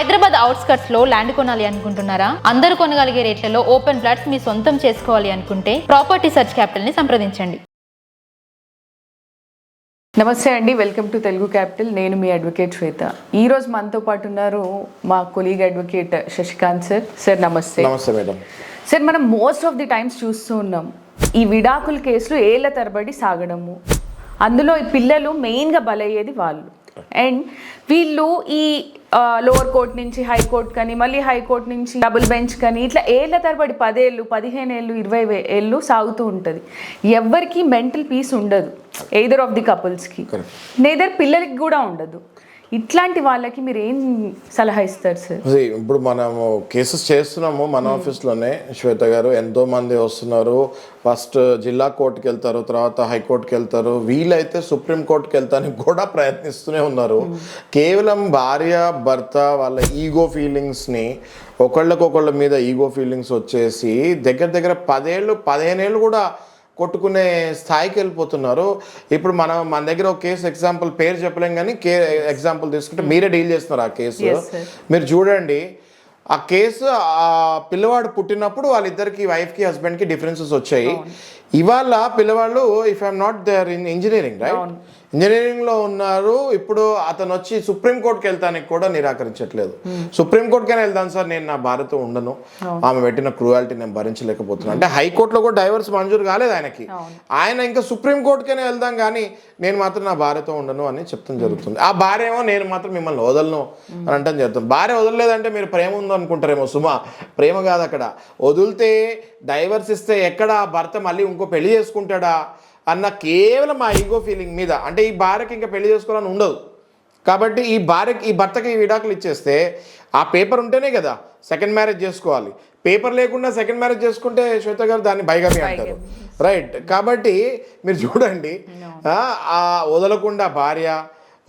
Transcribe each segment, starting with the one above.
Hyderabad outskirts లో land కొనాలి అనుకుంటున్నారా? అందరూ కొనగలిగే రేట్లలో ఓపెన్ ఫ్లాట్స్ మీ సొంతం చేసుకోవాలి అనుకుంటే ప్రాపర్టీ సర్చ్ క్యాపిటల్ ని సంప్రదించండి. నమస్తే అండి, వెల్కమ్ టు తెలుగు క్యాపిటల్. నేను మీ అడ్వకేట్ శ్వేత. ఈ రోజు మనతో పాటు ఉన్నారు మా colleague advocate Shashikanth sir. Sir నమస్తే. నమస్తే మేడం. సార్, మనం మోస్ట్ ఆఫ్ ది టైమ్స్ చూస్తూ ఉన్నాం ఈ విడాకుల కేసులు ఏళ్ల తరబడి సాగడము, అందులో ఈ పిల్లలు మెయిన్గా బలయ్యేది వాళ్ళు. అండ్ వీళ్ళు ఈ లోవర్ కోర్ట్ నుంచి హైకోర్టు కానీ, మళ్ళీ హైకోర్టు నుంచి డబుల్ బెంచ్ కానీ, ఇట్లా ఏళ్ల తరబడి 10 ఏళ్ళు 15 ఏళ్ళు 20 ఏళ్ళు సాగుతూ ఉంటుంది. ఎవరికి మెంటల్ పీస్ ఉండదు, ఎయిదర్ ఆఫ్ ది కపుల్స్కి, నేదర్ పిల్లలకి కూడా ఉండదు. ఇట్లాంటి వాళ్ళకి మీరు ఏం సలహా ఇస్తారు సార్? ఇప్పుడు మనము కేసెస్ చేస్తున్నాము మన ఆఫీస్లోనే శ్వేత గారు. ఎంతోమంది వస్తున్నారు, ఫస్ట్ జిల్లా కోర్టుకి వెళ్తారు, తర్వాత హైకోర్టుకి వెళ్తారు, వీలైతే సుప్రీంకోర్టుకి వెళ్తానికి కూడా ప్రయత్నిస్తూనే ఉన్నారు. కేవలం భార్య భర్త వాళ్ళ ఈగో ఫీలింగ్స్ని, ఒకళ్ళకొకళ్ళ మీద ఈగో ఫీలింగ్స్ వచ్చేసి దగ్గర 10 ఏళ్ళు 15 ఏళ్ళు కూడా కొట్టుకునే స్థాయికి వెళ్ళిపోతున్నారు. ఇప్పుడు మన దగ్గర ఒక కేసు ఎగ్జాంపుల్, పేరు చెప్పలేం కానీ ఎగ్జాంపుల్ తీసుకుంటే మీరే డీల్ చేస్తున్నారు ఆ కేసు. మీరు చూడండి, ఆ కేసు ఆ పిల్లవాడు పుట్టినప్పుడు వాళ్ళిద్దరికి, వైఫ్కి హస్బెండ్కి డిఫరెన్సెస్ వచ్చాయి. ఇవాళ పిల్లవాళ్ళు, if I'm not there in engineering, right, ఇంజనీరింగ్లో ఉన్నారు. ఇప్పుడు అతను వచ్చి సుప్రీంకోర్టుకి వెళ్తానికి కూడా నిరాకరించట్లేదు. సుప్రీంకోర్టుకైనా వెళ్తాను సార్, నేను నా భార్యతో ఉండను, ఆమె పెట్టిన క్రూయాలిటీ నేను భరించలేకపోతున్నాను అంటే. హైకోర్టులో కూడా డైవర్స్ మంజూరు కాలేదు ఆయనకి. ఆయన ఇంకా సుప్రీంకోర్టుకైనా వెళ్దాం కానీ నేను మాత్రం నా భార్యతో ఉండను అని చెప్తాం జరుగుతుంది. ఆ భార్య ఏమో నేను మాత్రం మిమ్మల్ని వదలను అని అంటాం జరుగుతుంది. భార్య వదలలేదంటే మీరు ప్రేమ ఉందో అనుకుంటారేమో. సుమా, ప్రేమ కాదు అక్కడ. వదిలితే డైవర్స్ ఇస్తే ఎక్కడ భర్త మళ్ళీ ఇంకో పెళ్లి చేసుకుంటాడా అన్న కేవలం ఆ ఈగో ఫీలింగ్ మీద. అంటే ఈ భార్యకి ఇంకా పెళ్లి చేసుకోవాలని ఉండదు కాబట్టి ఈ భర్తకి ఈ విడాకులు ఇచ్చేస్తే, ఆ పేపర్ ఉంటేనే కదా సెకండ్ మ్యారేజ్ చేసుకోవాలి. పేపర్ లేకుండా సెకండ్ మ్యారేజ్ చేసుకుంటే శ్వేత గారు దాన్ని బైగమి అంటారు, రైట్. కాబట్టి మీరు చూడండి, వదలకుండా భార్య,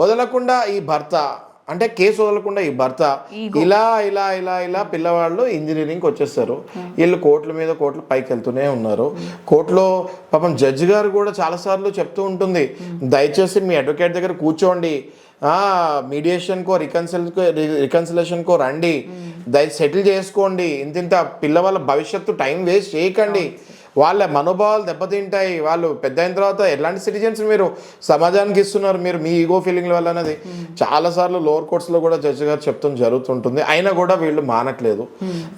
వదలకుండా ఈ భర్త, అంటే కేసు వదలకుండా ఈ భర్త, ఇలా ఇలా ఇలా ఇలా పిల్లవాళ్ళు ఇంజనీరింగ్కి వచ్చేస్తారు. వీళ్ళు కోర్టుల మీద కోర్టులు పైకి వెళ్తూనే ఉన్నారు. కోర్టులో పాపం జడ్జి గారు కూడా చాలాసార్లు చెప్తూ ఉంటుంది, దయచేసి మీ అడ్వకేట్ దగ్గర కూర్చోండి, మీడియేషన్కో రికన్సిలేషన్కో రండి, దయచేసి సెటిల్ చేసుకోండి, ఇంత పిల్లవాళ్ళ భవిష్యత్తు టైం వేస్ట్ చేయకండి, వాళ్ళ మనోభావాలు దెబ్బతింటాయి, వాళ్ళు పెద్ద అయిన తర్వాత ఎలాంటి సిటిజన్స్ మీరు సమాజానికి ఇస్తున్నారు మీరు మీ ఈగో ఫీలింగ్ల వల్ల అనేది చాలాసార్లు లోవర్ కోర్ట్స్లో కూడా జడ్జి గారు చెప్తాం జరుగుతుంటుంది. అయినా కూడా వీళ్ళు మానట్లేదు.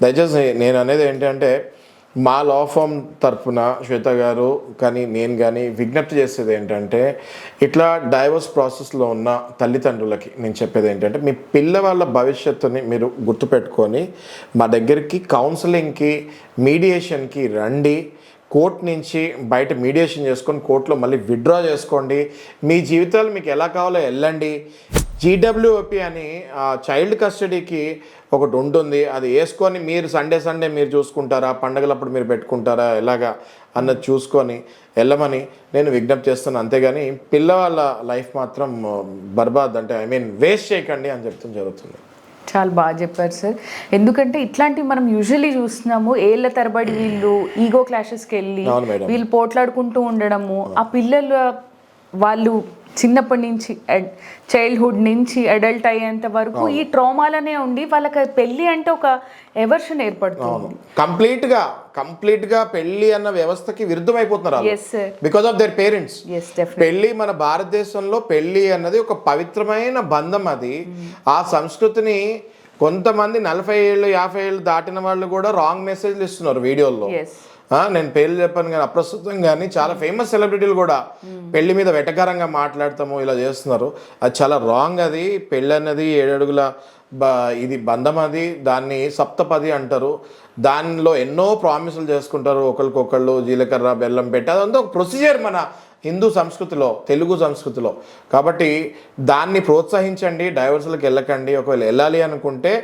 దయచేసి నేను అనేది ఏంటంటే, మా లా ఫామ్ తరఫున శ్వేత గారు కానీ నేను కానీ విజ్ఞప్తి చేసేది ఏంటంటే, ఇట్లా డైవర్స్ ప్రాసెస్లో ఉన్న తల్లిదండ్రులకి నేను చెప్పేది ఏంటంటే, మీ పిల్లవాళ్ళ భవిష్యత్తుని మీరు గుర్తుపెట్టుకొని మా దగ్గరికి కౌన్సిలింగ్కి, మీడియేషన్కి రండి. కోర్టు నుంచి బయట మీడియేషన్ చేసుకొని కోర్టులో మళ్ళీ విత్డ్రా చేసుకోండి. మీ జీవితాలు మీకు ఎలా కావాలో వెళ్ళండి. జీడబ్ల్యూఓపి అని చైల్డ్ కస్టడీకి ఒకటి ఉంటుంది, అది వేసుకొని మీరు సండే మీరు చూసుకుంటారా, పండగలప్పుడు మీరు పెట్టుకుంటారా, ఎలాగా అన్నది చూసుకొని వెళ్ళమని నేను విజ్ఞప్తి చేస్తాను. అంతేగాని పిల్లవాళ్ళ లైఫ్ మాత్రం బర్బాద్, అంటే వేస్ట్ చేయకండి అని చెప్తాం జరుగుతుంది. చాలా బాగా చెప్పారు సార్. ఎందుకంటే ఇట్లాంటివి మనం యూజువల్లీ చూస్తున్నాము, ఏళ్ల తరబడి వీళ్ళు ఈగో క్లాషెస్కి వెళ్ళి వీళ్ళు పోట్లాడుకుంటూ ఉండడము, ఆ పిల్లలు వాళ్ళు చిన్నప్పటి నుంచి చైల్డ్హుడ్ నుంచి అడల్ట్ అయ్యేంత వరకు ఈ ట్రామాలనే ఉండి వాళ్ళకి పెళ్ళి అంటే ఒక ఎవర్షన్ ఏర్పడుతుంది. కంప్లీట్ గా పెళ్లి అన్న వ్యవస్థకి విరుద్ధం అయిపోతున్నారు బికాస్ ఆఫ్ దేర్ పేరెంట్స్. పెళ్లి మన భారతదేశంలో పెళ్లి అన్నది ఒక పవిత్రమైన బంధం. అది ఆ సంస్కృతిని కొంతమంది 40 ఏళ్ళు 50 ఏళ్ళు దాటిన వాళ్ళు కూడా రాంగ్ మెసేజ్లు ఇస్తున్నారు వీడియోల్లో. నేను పేర్లు చెప్పాను కానీ అప్రస్తుతం కానీ చాలా ఫేమస్ సెలబ్రిటీలు కూడా పెళ్లి మీద వెటకారంగా మాట్లాడతాము, ఇలా చేస్తున్నారు. అది చాలా రాంగ్. అది పెళ్ళి అన్నది 7 అడుగుల ఇది బంధం. అది దాన్ని సప్తపది అంటారు. దానిలో ఎన్నో ప్రామిసులు చేసుకుంటారు ఒకరికొకళ్ళు, జీలకర్ర బెల్లం పెట్టి, అదంతా ఒక ప్రొసీజర్ మన హిందూ సంస్కృతిలో, తెలుగు సంస్కృతిలో. కాబట్టి దాన్ని ప్రోత్సహించండి, డైవర్సులకు వెళ్ళకండి. ఒకవేళ వెళ్ళాలి అనుకుంటే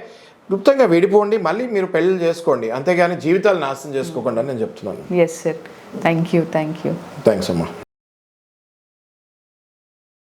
క్లుప్తంగా విడిపోండి, మళ్ళీ మీరు పెళ్లి చేసుకోండి, అంతేగాని జీవితాలు నాశనం చేసుకోకుండా నేను చెప్తున్నాను. Yes sir, thank you. Thanks అమ్మా.